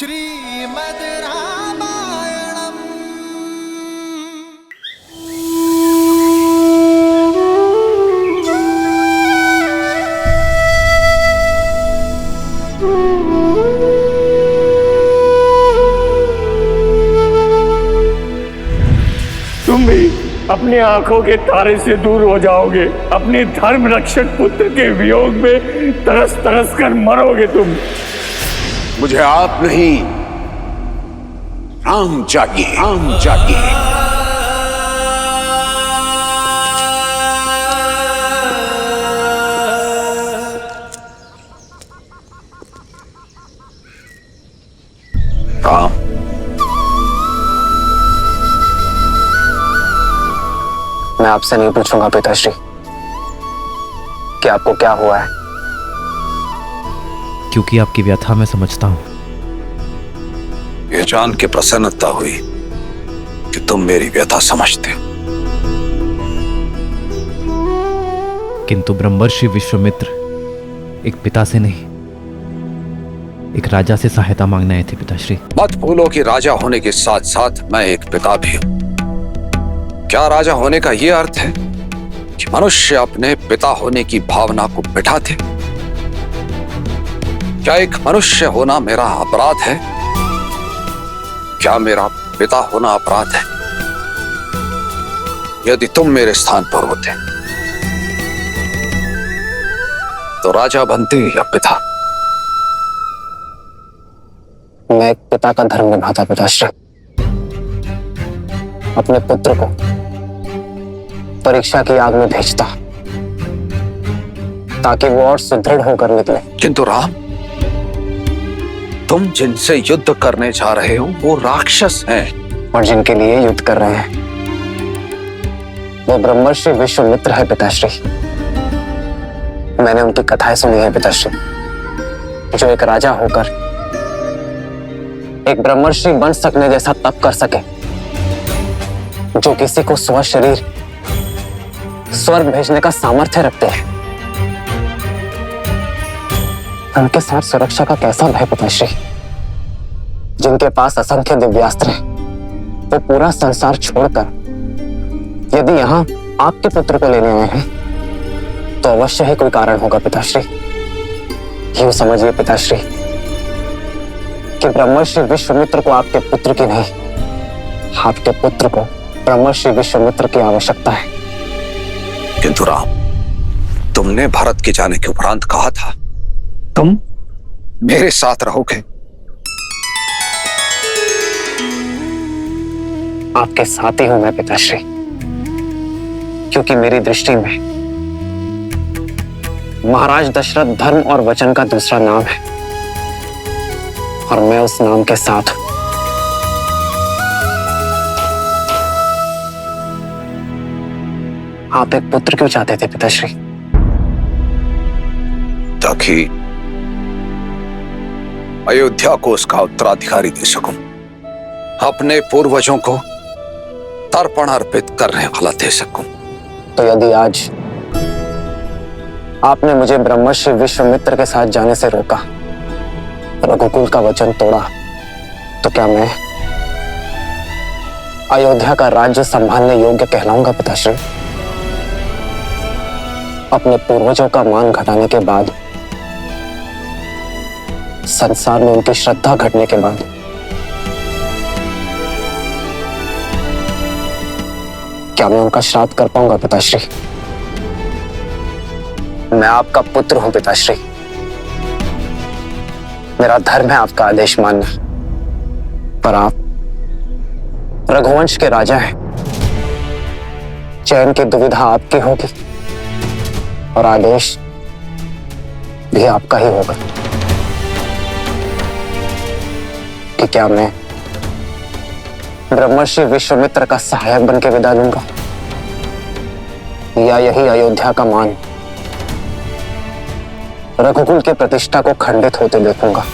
श्रीमद् रामायणम्। तुम भी अपनी आंखों के तारे से दूर हो जाओगे, अपने धर्म रक्षक पुत्र के वियोग में तरस तरस कर मरोगे तुम। मुझे आप नहीं, राम चाहिए, राम चाहिए। राम, मैं आपसे नहीं पूछूंगा पिताश्री कि आपको क्या हुआ है, क्योंकि आपकी व्यथा मैं समझता हूं। यह जान के प्रसन्नता हुई कि तुम मेरी व्यथा समझते हो। किंतु ब्रह्मर्षि विश्वामित्र एक पिता से नहीं, एक राजा से सहायता मांगने आए थे पिताश्री। मत भूलो कि राजा होने के साथ साथ मैं एक पिता भी हूं। क्या राजा होने का यह अर्थ है कि मनुष्य अपने पिता होने की भावना को बिठाते? क्या एक मनुष्य होना मेरा अपराध है? क्या मेरा पिता होना अपराध है? यदि तुम मेरे स्थान पर होते तो राजा बनते या पिता? मैं एक पिता का धर्म निभाता पिताश्री। अपने पुत्र को परीक्षा की आग में भेजता ताकि वो और सुदृढ़ होकर निकले। किंतु राम, तुम जिनसे युद्ध करने जा रहे हो वो राक्षस हैं। और जिनके लिए युद्ध कर रहे हैं वो ब्रह्मर्षि विश्वामित्र है पिताश्री। मैंने उनकी कथाएं सुनी है पिताश्री, जो एक राजा होकर एक ब्रह्मर्षि बन सकने जैसा तप कर सके, जो किसी को स्वशरीर स्वर्ग भेजने का सामर्थ्य रखते हैं। उनके साथ सुरक्षा का कैसा भय पिताश्री? जिनके पास असंख्य दिव्यास्त्र हैं, वो पूरा संसार छोड़कर यदि यहाँ आपके पुत्र को लेने आए हैं तो अवश्य ही कोई कारण होगा पिताश्री। यूं समझिए पिताश्री कि ब्रह्मर्षि विश्वामित्र को आपके पुत्र की नहीं, आपके पुत्र को ब्रह्मर्षि विश्वामित्र की आवश्यकता है। किंतु राम, तुमने भरत के जाने के उपरांत कहा था तुम मेरे साथ रहोगे। आपके साथ ही हूं मैं पिताश्री, क्योंकि मेरी दृष्टि में महाराज दशरथ धर्म और वचन का दूसरा नाम है और मैं उस नाम के साथ हूं। आप एक पुत्र क्यों चाहते थे पिताश्री? ताकि अयोध्या को उसका उत्तराधिकारी दे सकूं, अपने पूर्वजों को तर्पण अर्पित करने वाला दे सकूं। तो यदि आज आपने मुझे ब्रह्मर्षि विश्वामित्र के साथ जाने से रोका, रघुकुल का वचन तोड़ा, तो क्या मैं अयोध्या का राज्य संभालने योग्य कहलाऊंगा पिताश्री? अपने पूर्वजों का मान घटाने के बाद, संसार में उनकी श्रद्धा घटने के बाद, क्या मैं उनका श्राद्ध कर पाऊंगा पिताश्री? मैं आपका पुत्र हूं पिताश्री। मेरा धर्म है आपका आदेश मानना, पर आप रघुवंश के राजा हैं। चयन की दुविधा आपकी होगी और आदेश भी आपका ही होगा कि क्या मैं ब्रह्मर्षि विश्वामित्र का सहायक बन के विदा लूंगा या यही अयोध्या का मान रघुकुल की प्रतिष्ठा को खंडित होते देखूंगा।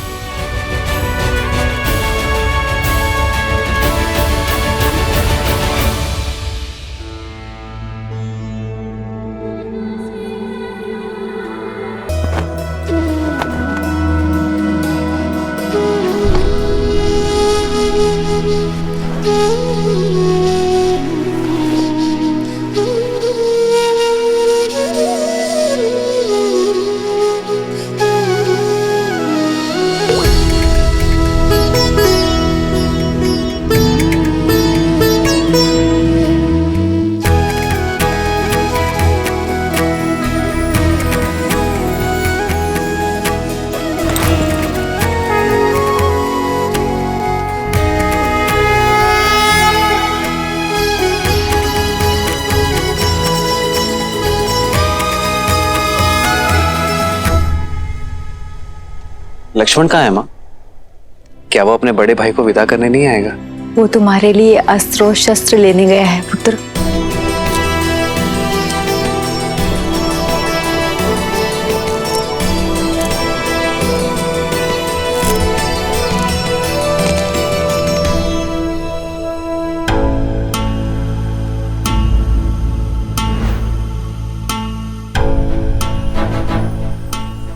लक्ष्मण कहाँ है माँ? क्या वो अपने बड़े भाई को विदा करने नहीं आएगा? वो तुम्हारे लिए अस्त्र शस्त्र लेने गया है पुत्र।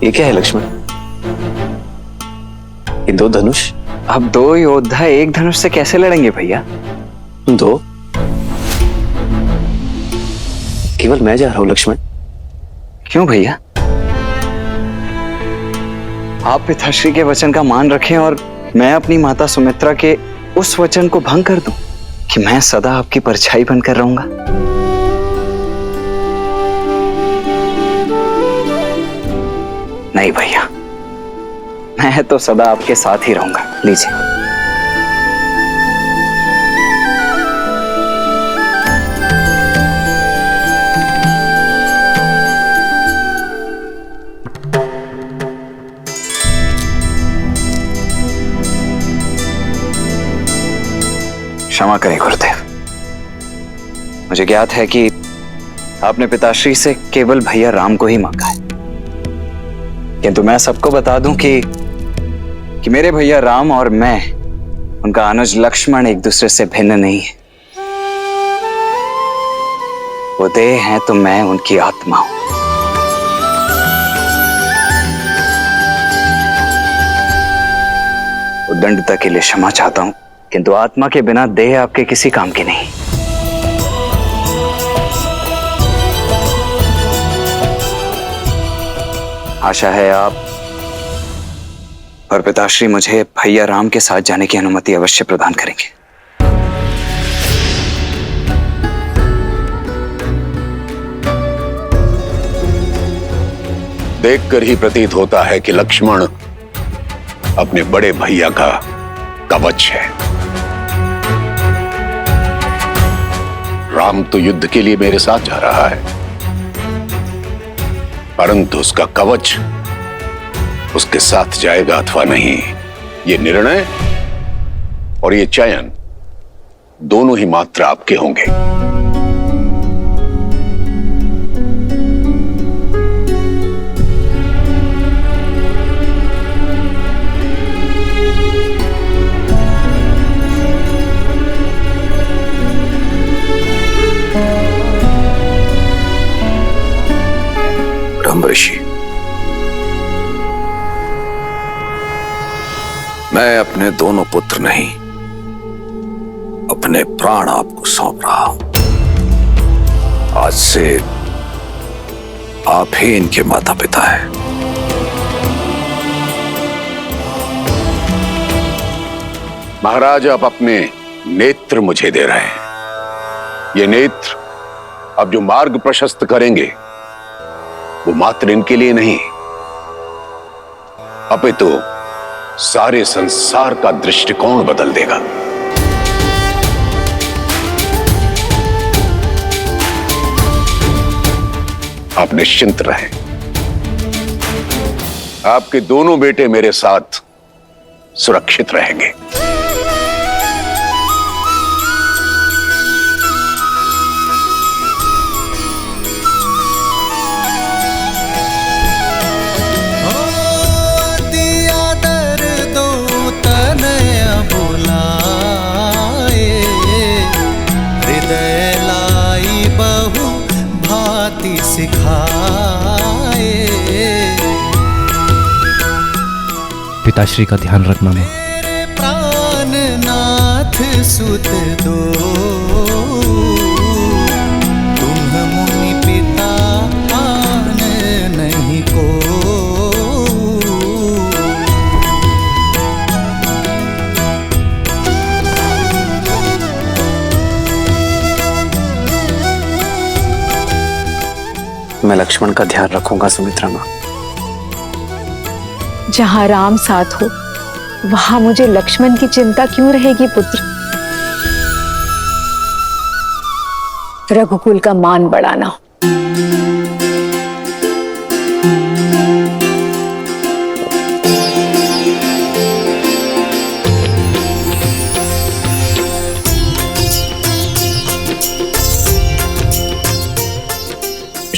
ये क्या है लक्ष्मण? ये दो धनुष? अब दो योद्धा एक धनुष से कैसे लड़ेंगे भैया? दो? केवल मैं जा रहा हूं लक्ष्मण। क्यों भैया? आप पिताश्री के वचन का मान रखें और मैं अपनी माता सुमित्रा के उस वचन को भंग कर दूं कि मैं सदा आपकी परछाई बनकर रहूंगा। नहीं भैया, मैं तो सदा आपके साथ ही रहूंगा। लीजिए। क्षमा करें गुरुदेव, मुझे ज्ञात है कि आपने पिताश्री से केवल भैया राम को ही मांगा है, किंतु मैं सबको बता दूं कि मेरे भैया राम और मैं, उनका अनुज लक्ष्मण एक दूसरे से भिन्न नहीं है। वो देह हैं तो मैं उनकी आत्मा हूं। उद्दंडता के लिए क्षमा चाहता हूं, किंतु आत्मा के बिना देह आपके किसी काम की नहीं। आशा है आप और पिताश्री मुझे भैया राम के साथ जाने की अनुमति अवश्य प्रदान करेंगे। देखकर ही प्रतीत होता है कि लक्ष्मण अपने बड़े भैया का कवच है। राम तो युद्ध के लिए मेरे साथ जा रहा है, परंतु उसका कवच उसके साथ जाएगा अथवा नहीं, ये निर्णय और ये चयन दोनों ही मात्र आपके होंगे। ऋषि, मैं अपने दोनों पुत्र नहीं, अपने प्राण आपको सौंप रहा हूं। आज से आप ही इनके माता पिता हैं। महाराज, आप अपने नेत्र मुझे दे रहे हैं। ये नेत्र अब जो मार्ग प्रशस्त करेंगे वो मात्र इनके लिए नहीं, अपितु सारे संसार का दृष्टिकोण बदल देगा। आप निश्चिंत रहें, आपके दोनों बेटे मेरे साथ सुरक्षित रहेंगे। पिताश्री का ध्यान रखना मां। प्राणनाथ सुत दो, तुम मुनि पिता आन नहीं को। मैं लक्ष्मण का ध्यान रखूंगा सुमित्रा मां। जहां राम साथ हो वहां मुझे लक्ष्मण की चिंता क्यों रहेगी पुत्र? रघुकुल का मान बढ़ाना।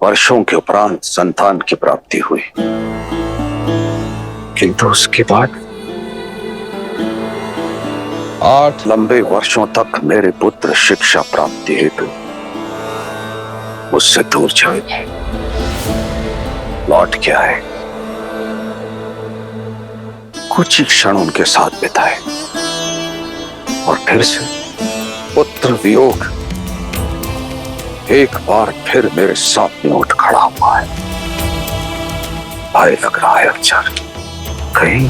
वर्षों के उपरांत संतान की प्राप्ति हुई, किंतु उसके बाद 8 लंबे वर्षों तक मेरे पुत्र शिक्षा प्राप्ति हेतु मुझसे दूर चले गए। लौट के आए, कुछ ही क्षण उनके साथ बिताए और फिर से पुत्र वियोग एक बार फिर मेरे सामने उठ खड़ा हुआ है। भय लग रहा है अक्षर, कहीं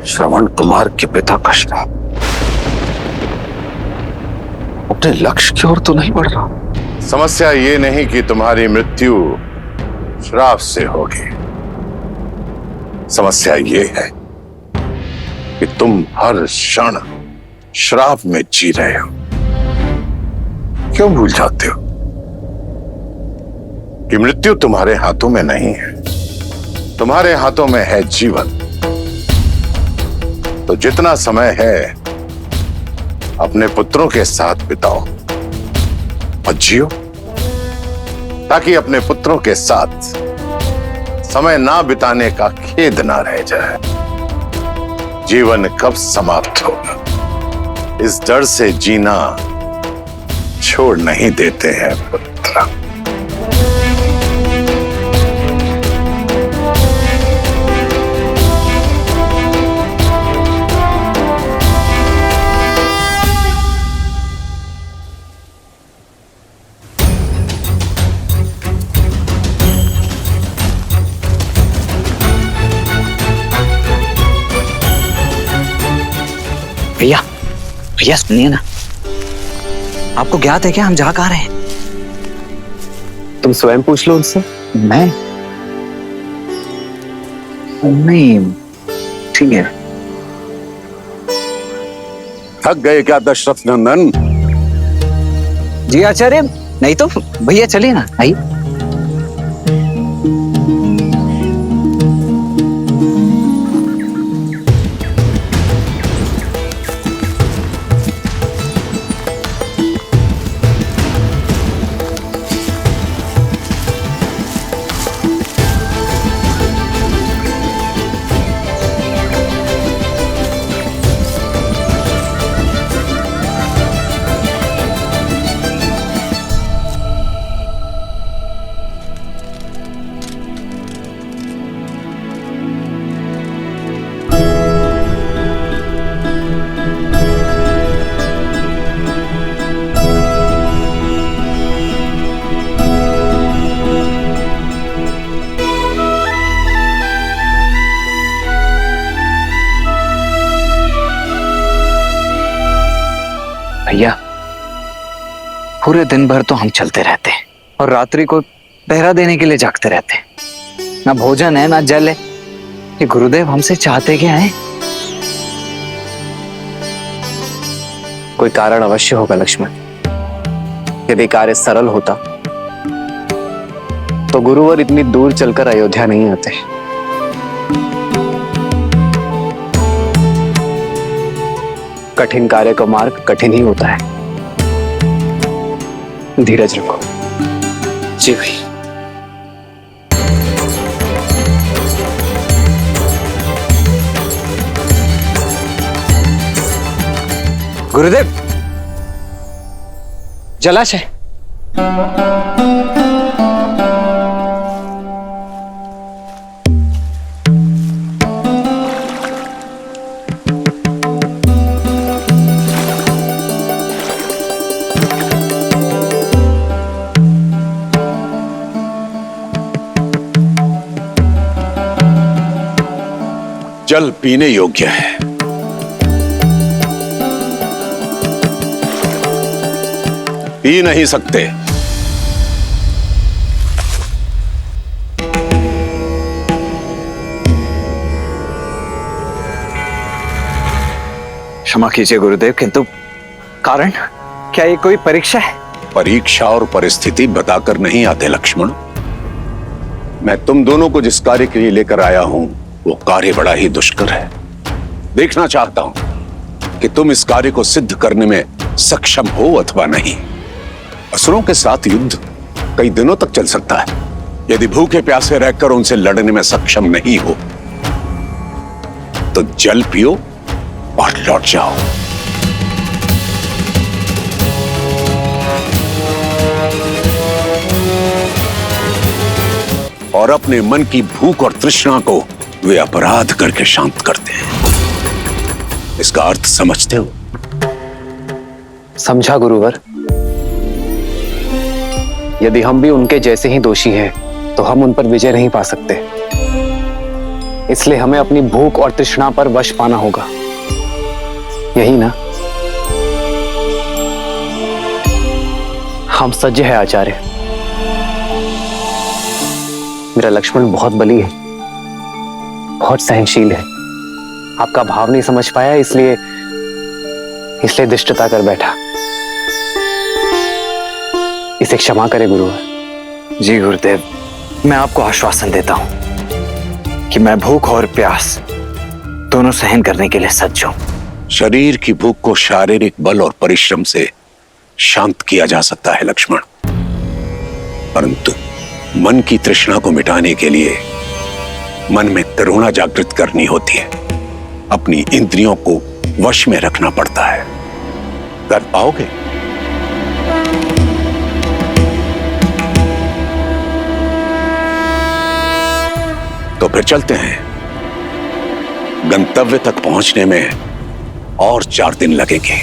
श्रवण कुमार के पिता का श्राप अपने लक्ष्य की ओर तो नहीं बढ़ रहा। समस्या ये नहीं कि तुम्हारी मृत्यु श्राप से होगी, समस्या ये है कि तुम हर क्षण श्राप में जी रहे हो। क्यों भूल जाते हो कि मृत्यु तुम्हारे हाथों में नहीं है, तुम्हारे हाथों में है जीवन। तो जितना समय है अपने पुत्रों के साथ बिताओ और जियो, ताकि अपने पुत्रों के साथ समय ना बिताने का खेद ना रह जाए। जीवन कब समाप्त होगा इस डर से जीना छोड़ नहीं देते हैं पुत्र। भैया भैया सुनिए ना, आपको ज्ञात है क्या हम जा कहाँ रहे हैं? तुम स्वयं पूछ लो उनसे। मैं नहीं, ठीक है। थक गए क्या दशरथ नंदन? जी आचार्य, नहीं तो भैया चलिए ना, आइए। भैया पूरे दिन भर तो हम चलते रहते हैं और रात्रि को पहरा देने के लिए जागते रहते हैं। ना भोजन है ना जल है। ये गुरुदेव हमसे चाहते क्या है? कोई कारण अवश्य होगा लक्ष्मण। यदि कार्य सरल होता तो गुरुवर इतनी दूर चलकर अयोध्या नहीं आते। कठिन कार्य का मार्ग कठिन ही होता है। धीरज रखो। जी भाई। गुरुदेव, जलाशय। जल पीने योग्य है। पी नहीं सकते। क्षमा कीजिए गुरुदेव, किंतु कारण क्या ये कोई परीक्षा है? परीक्षा और परिस्थिति बताकर नहीं आते लक्ष्मण। मैं तुम दोनों को जिस कार्य के लिए लेकर आया हूं वो कार्य बड़ा ही दुष्कर है। देखना चाहता हूं कि तुम इस कार्य को सिद्ध करने में सक्षम हो अथवा नहीं। असुरों के साथ युद्ध कई दिनों तक चल सकता है। यदि भूखे प्यासे रहकर उनसे लड़ने में सक्षम नहीं हो तो जल पियो और लौट जाओ। और अपने मन की भूख और तृष्णा को वे अपराध करके शांत करते हैं। इसका अर्थ समझते हो? समझा गुरुवर। यदि हम भी उनके जैसे ही दोषी हैं, तो हम उन पर विजय नहीं पा सकते। इसलिए हमें अपनी भूख और तृष्णा पर वश पाना होगा, यही ना? हम सज्ज है आचार्य। मेरा लक्ष्मण बहुत बली है, बहुत सहनशील है। आपका भाव नहीं समझ पाया, इसलिए दुष्टता कर बैठा। इसे क्षमा करें गुरुवर। जी गुरुदेव, मैं आपको आश्वासन देता हूं कि मैं भूख और प्यास दोनों सहन करने के लिए सज्ज हूं। शरीर की भूख को शारीरिक बल और परिश्रम से शांत किया जा सकता है लक्ष्मण, परंतु मन की तृष्णा को मिटाने के लिए मन में करुणा जागृत करनी होती है। अपनी इंद्रियों को वश में रखना पड़ता है। कर पाओगे? तो फिर चलते हैं। गंतव्य तक पहुंचने में और 4 दिन लगेंगे।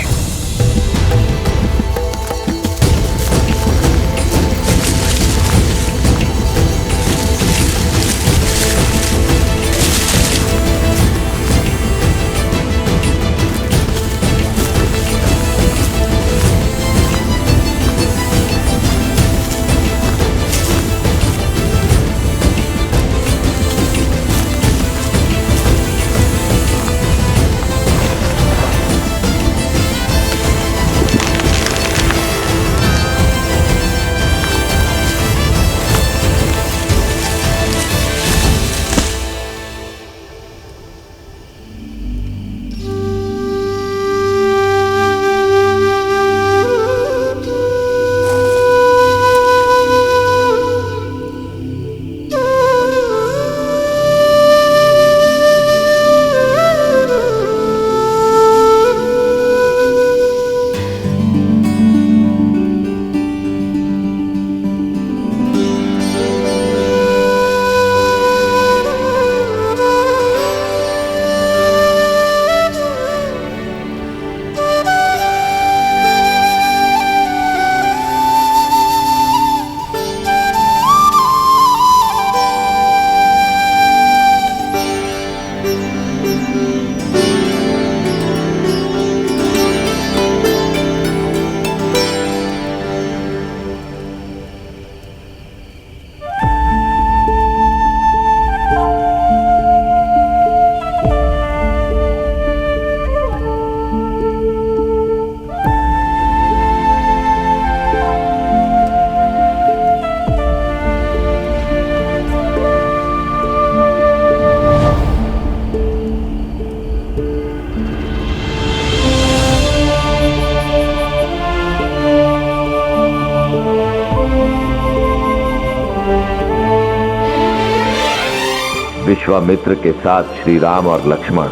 विश्वामित्र के साथ श्री राम और लक्ष्मण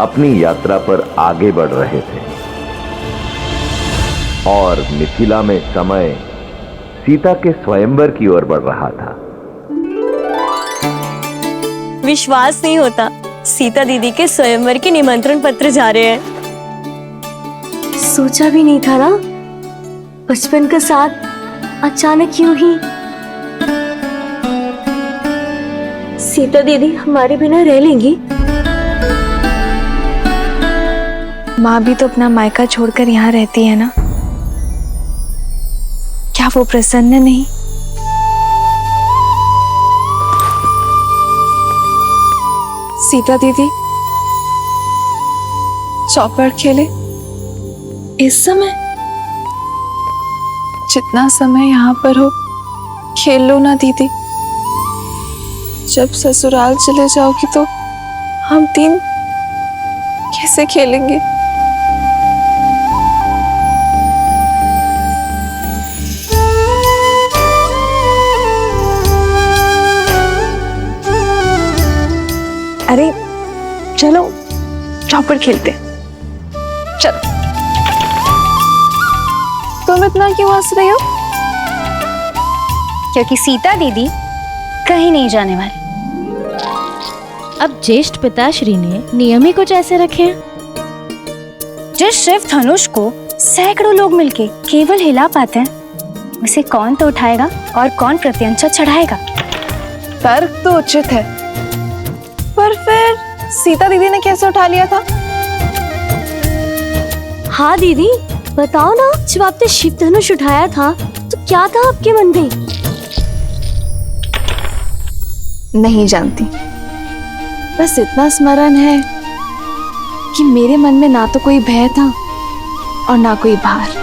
अपनी यात्रा पर आगे बढ़ रहे थे और मिथिला में समय सीता के स्वयंवर की ओर बढ़ रहा था। विश्वास नहीं होता, सीता दीदी के स्वयंवर के निमंत्रण पत्र जा रहे हैं। सोचा भी नहीं था ना, बचपन का साथ अचानक क्यों ही। सीता दीदी हमारे बिना रह लेंगी? माँ भी तो अपना मायका छोड़कर यहाँ रहती है ना, क्या वो प्रसन्न नहीं? सीता दीदी चौपड़ खेले इस समय? जितना समय यहाँ पर हो खेल लो ना दीदी। जब ससुराल चले जाओगी तो हम 3 कैसे खेलेंगे? अरे चलो चौपड़ खेलते हैं। चलो। तुम इतना क्यों हंस रही हो? क्योंकि सीता दीदी कहीं नहीं जाने वाली। अब ज्येष्ठ पिताश्री ने नियम ही कुछ ऐसे रखे हैं। जिस शिव धनुष को सैकड़ों लोग मिलके केवल हिला पाते हैं, उसे कौन तो उठाएगा और कौन प्रत्यंचा चढ़ाएगा। तर्क तो उचित है, पर फिर सीता दीदी ने कैसे उठा लिया था? हाँ दीदी, बताओ ना, जब आपने शिव धनुष उठाया था तो क्या था आपके मन में? नहीं जानती, बस इतना स्मरण है कि मेरे मन में ना तो कोई भय था और ना कोई भार।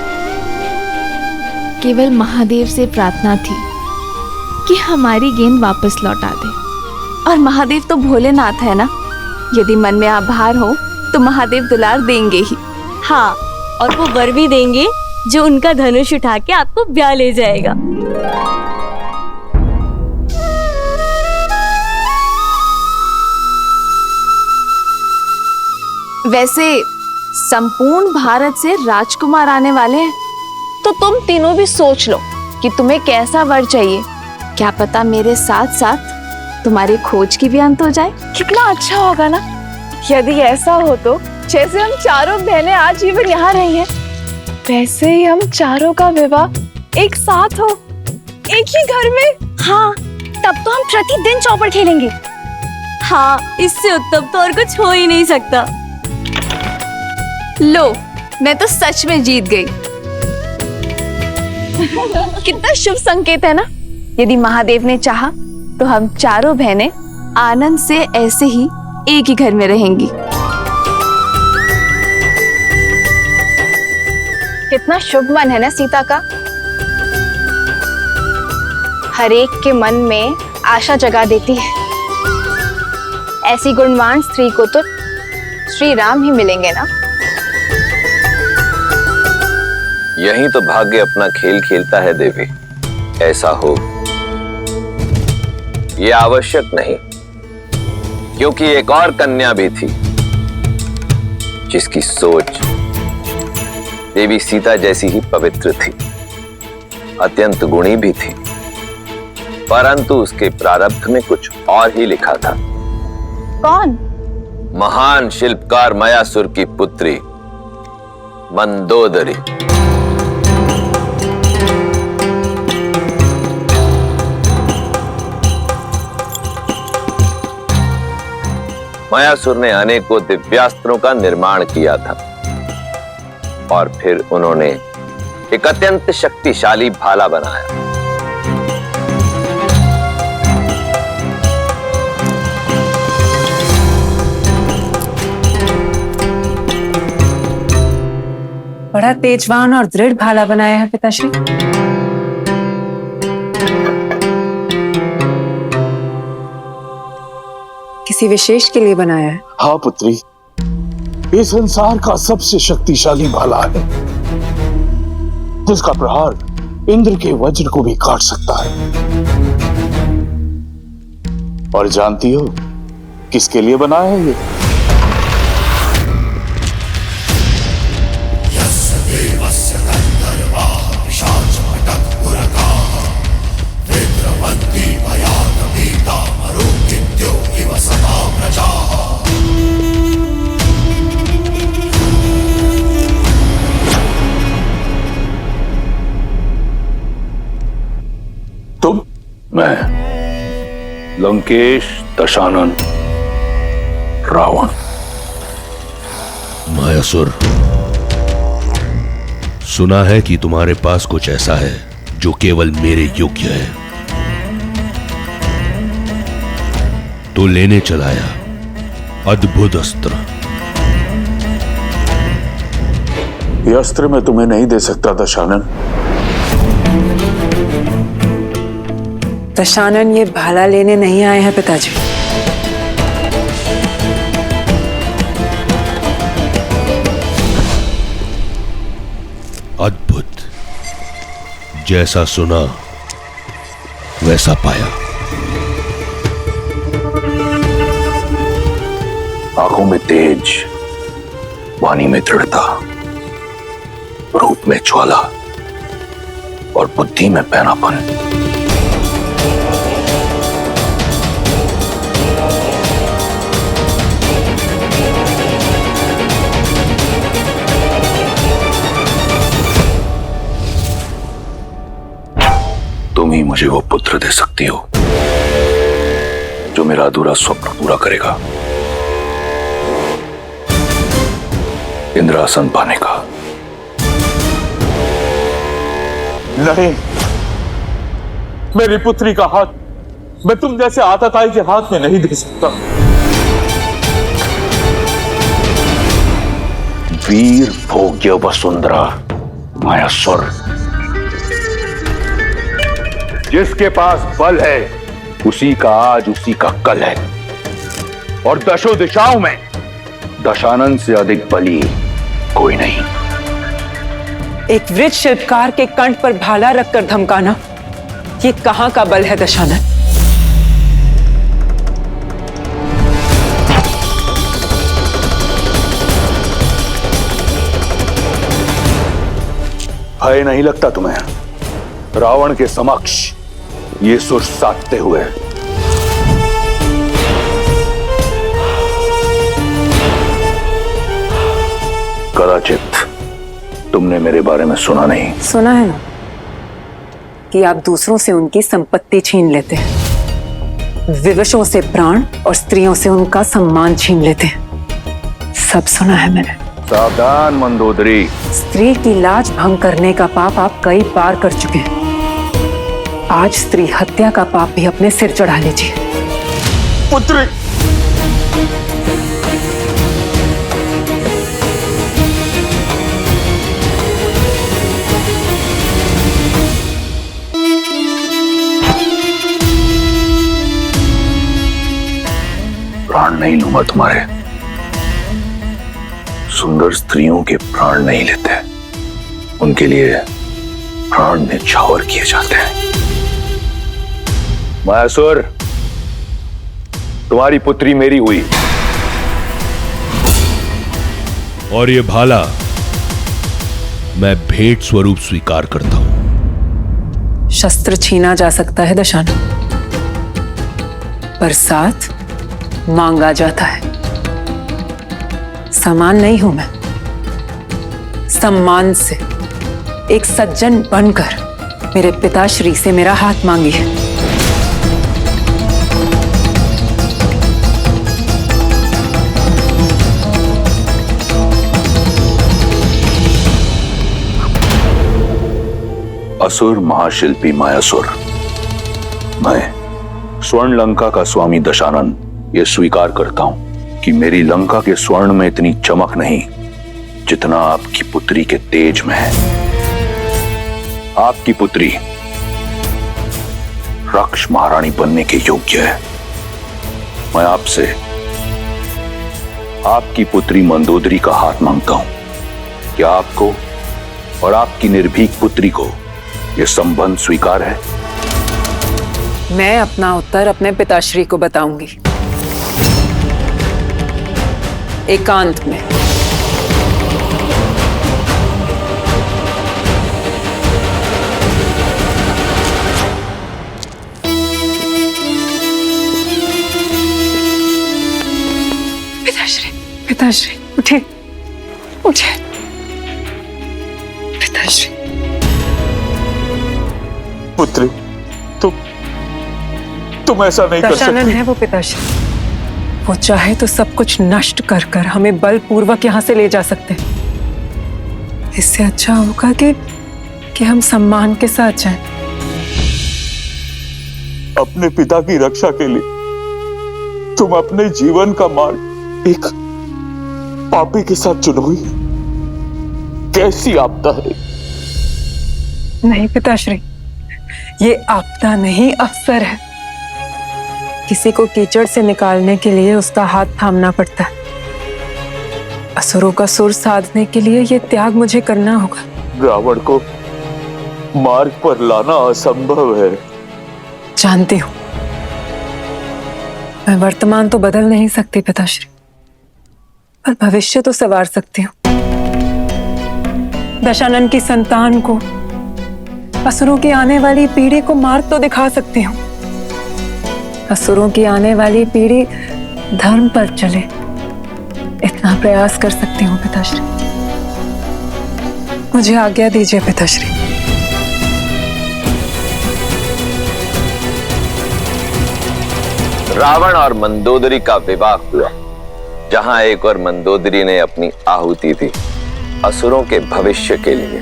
केवल महादेव से प्रार्थना थी कि हमारी गेंद वापस लौटा दे। और महादेव तो भोलेनाथ है ना, यदि मन में आभार हो तो महादेव दुलार देंगे ही। हाँ, और वो वर भी देंगे जो उनका धनुष उठा के आपको ब्याह ले जाएगा। वैसे संपूर्ण भारत से राजकुमार आने वाले हैं, तो तुम तीनों भी सोच लो कि तुम्हें कैसा वर चाहिए। क्या पता मेरे साथ साथ तुम्हारी खोज की भी अंत हो जाए। कितना अच्छा होगा ना यदि ऐसा हो। तो जैसे हम चारों बहनें आज जीवन यहाँ रही हैं, वैसे ही हम चारों का विवाह एक साथ हो, एक ही घर में। हाँ, तब तो हम प्रतिदिन चौपड़ खेलेंगे। हाँ, इससे उत्तम तो और कुछ हो ही नहीं सकता। लो, मैं तो सच में जीत गई। कितना शुभ संकेत है ना। यदि महादेव ने चाहा तो हम चारों बहनें आनंद से ऐसे ही एक ही घर में रहेंगी। कितना शुभ मन है ना सीता का। हर एक के मन में आशा जगा देती है। ऐसी गुणवान स्त्री को तो श्री राम ही मिलेंगे ना। यही तो भाग्य अपना खेल खेलता है देवी। ऐसा हो यह आवश्यक नहीं, क्योंकि एक और कन्या भी थी जिसकी सोच देवी सीता जैसी ही पवित्र थी, अत्यंत गुणी भी थी, परंतु उसके प्रारब्ध में कुछ और ही लिखा था। कौन? महान शिल्पकार मयासुर की पुत्री मंदोदरी। मयासुर ने अनेकों दिव्यास्त्रों का निर्माण किया था और फिर उन्होंने एक अत्यंत शक्तिशाली भाला बनाया। बड़ा तेजवान और दृढ़ भाला बनाया है पिताश्री। किसी विशेष के लिए बनाया है? हाँ पुत्री, ये संसार का सबसे शक्तिशाली भाला है, जिसका प्रहार इंद्र के वज्र को भी काट सकता है। और जानती हो किसके लिए बनाया है ये? तुम, मैं, लंकेश, दशानन, रावण। मायासुर, सुना है कि तुम्हारे पास कुछ ऐसा है जो केवल मेरे योग्य है, तो लेने चलाया अद्भुत अस्त्र। ये अस्त्र मैं तुम्हें नहीं दे सकता दशानन। दशानन ये भाला लेने नहीं आए हैं पिताजी। अद्भुत, जैसा सुना वैसा पाया। आंखों में तेज, वाणी में दृढ़ता, रूप में ज्वाला और बुद्धि में पैनापन। तुम ही मुझे वो पुत्र दे सकती हो जो मेरा अधूरा स्वप्न पूरा करेगा, इंद्रासन पाने का। नहीं, मेरी पुत्री का हाथ मैं तुम जैसे आतताई के हाथ में नहीं दे सकता। वीर भोग्य वसुंधरा मायासुर, जिसके पास बल है उसी का आज उसी का कल है, और दशों दिशाओं में दशानन से अधिक बली कोई नहीं। एक वृक्ष शिल्पकार के कंठ पर भाला रखकर धमकाना, ये कहां का बल है दशानन? भय नहीं लगता तुम्हें रावण के समक्ष ये सुर साधते हुए? कदाचित तुमने मेरे बारे में सुना नहीं। सुना है ना कि आप दूसरों से उनकी संपत्ति छीन लेते हैं, विवशों से प्राण और स्त्रियों से उनका सम्मान छीन लेते हैं। सब सुना है मैंने। सावधान मंदोदरी, स्त्री की लाज भंग करने का पाप आप कई बार कर चुके हैं। आज स्त्री हत्या का पाप भी अपने सिर चढ़ा लीजिए। पुत्री, प्राण नहीं लूंगा तुम्हारे। सुंदर स्त्रियों के प्राण नहीं लेते, उनके लिए प्राण न्यौछावर किए जाते हैं। मायासुर, तुम्हारी पुत्री मेरी हुई, और ये भाला मैं भेंट स्वरूप स्वीकार करता हूं। शस्त्र छीना जा सकता है दशानन, पर साथ मांगा जाता है। समान नहीं हूं मैं, सम्मान से एक सज्जन बनकर मेरे पिताश्री से मेरा हाथ मांगिए। असुर महाशिल्पी मायासुर, मैं स्वर्ण लंका का स्वामी दशानन ये स्वीकार करता हूं कि मेरी लंका के स्वर्ण में इतनी चमक नहीं जितना आपकी पुत्री के तेज में है। आपकी पुत्री रक्ष महारानी बनने के योग्य है। मैं आपसे आपकी पुत्री मंदोदरी का हाथ मांगता हूं। क्या आपको और आपकी निर्भीक पुत्री को यह संबंध स्वीकार है? मैं अपना उत्तर अपने पिताश्री को बताऊंगी, एकांत में। पिताश्री, पिताश्री उठे, उठे। पिताश्री। पुत्री, तुम ऐसा नहीं कर दशानन सकती। है वो पिताश्री, वो चाहे तो सब कुछ नष्ट कर कर हमें बलपूर्वक यहां से ले जा सकते हैं। इससे अच्छा होगा कि हम सम्मान के साथ जाएं। अपने पिता की रक्षा के लिए तुम अपने जीवन का मार्ग एक पापी के साथ चुनोगी? कैसी आपदा है? नहीं पिताश्री, ये आपदा नहीं, अवसर है। किसी को कीचड़ से निकालने के लिए उसका हाथ थामना पड़ता है। असुरों का सुर साधने के लिए ये त्याग मुझे करना होगा। रावण को मार्ग पर लाना असंभव है। जानती हूं, मैं वर्तमान तो बदल नहीं सकती पिताश्री, पर भविष्य तो संवार सकती हूँ। दशानन की संतान को, असुरों की आने वाली पीढ़ी को मार्ग तो दिखा सकती हूँ। असुरों की आने वाली पीढ़ी धर्म पर चले, इतना प्रयास कर सकती हूँ पिताश्री। मुझे आज्ञा दीजिए पिताश्री। रावण और मंदोदरी का विवाह हुआ, जहां एक और मंदोदरी ने अपनी आहुति दी असुरों के भविष्य के लिए,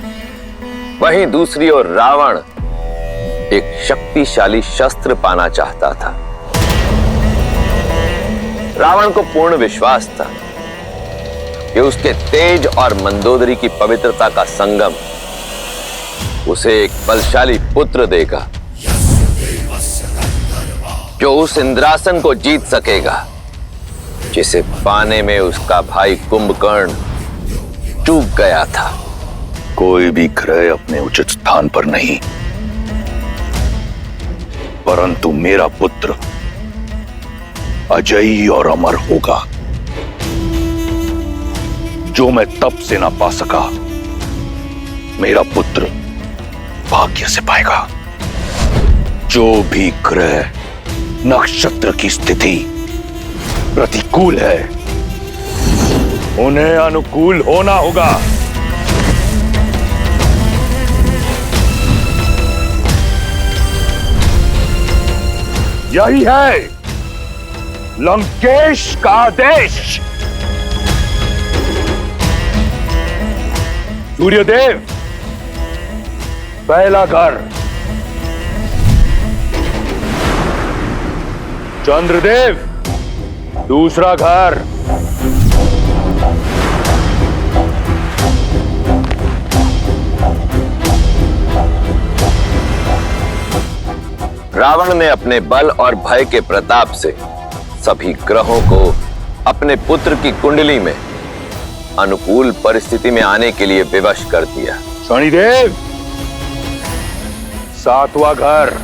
वहीं दूसरी ओर रावण एक शक्तिशाली शस्त्र पाना चाहता था। रावण को पूर्ण विश्वास था कि उसके तेज और मंदोदरी की पवित्रता का संगम उसे एक बलशाली पुत्र देगा जो उस इंद्रासन को जीत सकेगा जिसे पाने में उसका भाई कुंभकर्ण चूक गया था। कोई भी ग्रह अपने उचित स्थान पर नहीं, परंतु मेरा पुत्र अजयी और अमर होगा। जो मैं तप से ना पा सका, मेरा पुत्र भाग्य से पाएगा। जो भी ग्रह नक्षत्र की स्थिति प्रतिकूल है, उन्हें अनुकूल होना होगा। यही है लंकेश का आदेश। सूर्यदेव पहला घर, चंद्रदेव दूसरा घर, रावण ने अपने बल और भय के प्रताप से सभी ग्रहों को अपने पुत्र की कुंडली में अनुकूल परिस्थिति में आने के लिए विवश कर दिया। शनिदेव सातवां घर,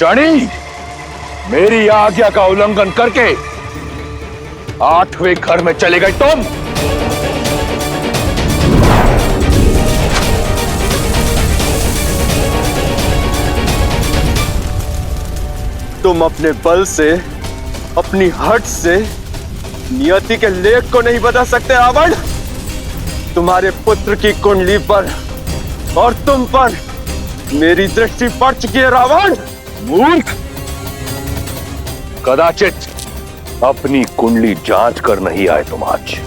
शनि मेरी आज्ञा का उल्लंघन करके 8वें घर में चले गए तुम। तुम अपने बल से, अपनी हट से नियति के लेख को नहीं बदल सकते रावण। तुम्हारे पुत्र की कुंडली पर और तुम पर मेरी दृष्टि पड़ चुकी है रावण। मूर्ख, कदाचित अपनी कुंडली जांच कर नहीं आए तुम आज।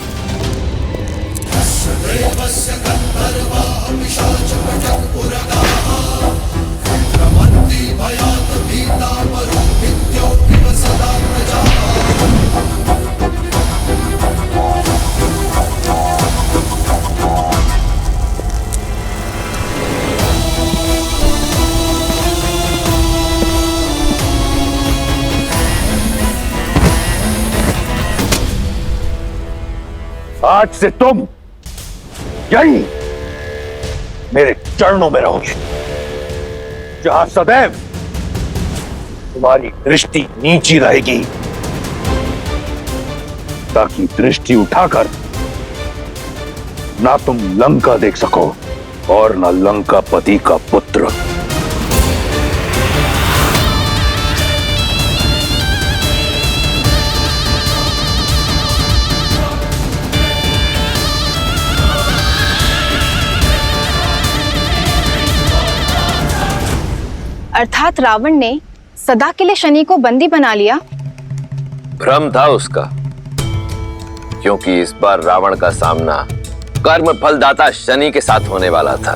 आज से तुम यही मेरे चरणों में रहोगे, जहां सदैव तुम्हारी दृष्टि नीची रहेगी, ताकि दृष्टि उठाकर ना तुम लंका देख सको और ना लंकापति का पुत्र। अर्थात रावण ने सदा के लिए शनि को बंदी बना लिया। भ्रम था उसका, क्योंकि इस बार रावण का सामना कर्म फलदाता शनि के साथ होने वाला था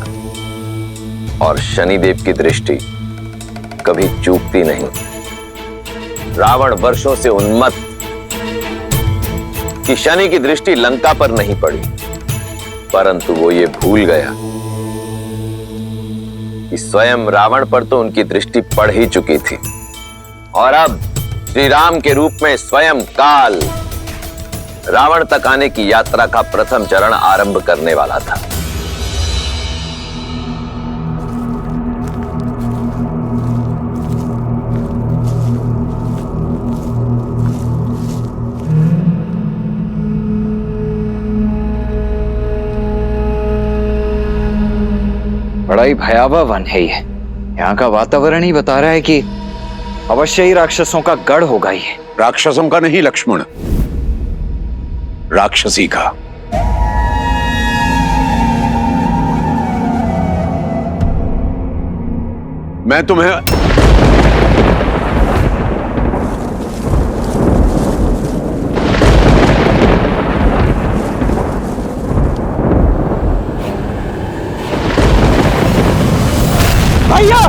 और शनिदेव की दृष्टि कभी चूकती नहीं। रावण वर्षों से उन्मत्त कि शनि की दृष्टि लंका पर नहीं पड़ी, परंतु वो ये भूल गया कि स्वयं रावण पर तो उनकी दृष्टि पड़ ही चुकी थी और अब श्री राम के रूप में स्वयं काल रावण तक आने की यात्रा का प्रथम चरण आरंभ करने वाला था। बड़ा ही भयावह वन है ये। यहाँ का वातावरण ही बता रहा है कि अवश्य ही राक्षसों का गढ़ होगा ये। राक्षसों का नहीं लक्ष्मण, राक्षसी का। मैं तुम्हें भैया,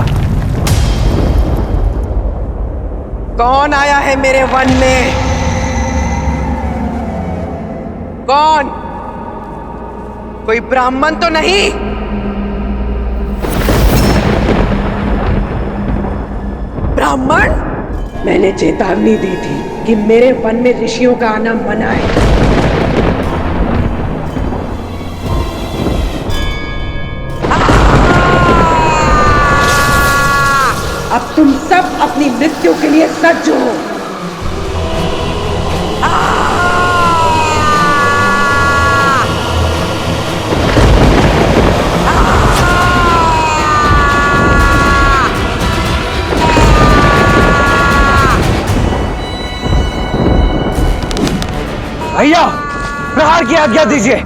कौन आया है मेरे वन में? कौन? कोई ब्राह्मण तो नहीं? ब्राह्मण? मैंने चेतावनी दी थी कि मेरे वन में ऋषियों का आना मना है। अब तुम सब अपनी मृत्यु के लिए सज्ज हो। भैया, प्रहार की आज्ञा दीजिए।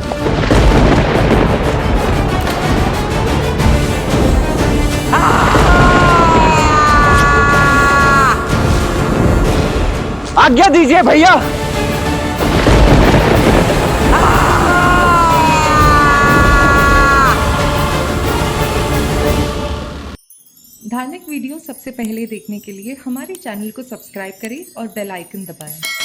आज्ञा दीजिए भैया। धार्मिक वीडियो सबसे पहले देखने के लिए हमारे चैनल को सब्सक्राइब करें और बेल आइकन दबाएं।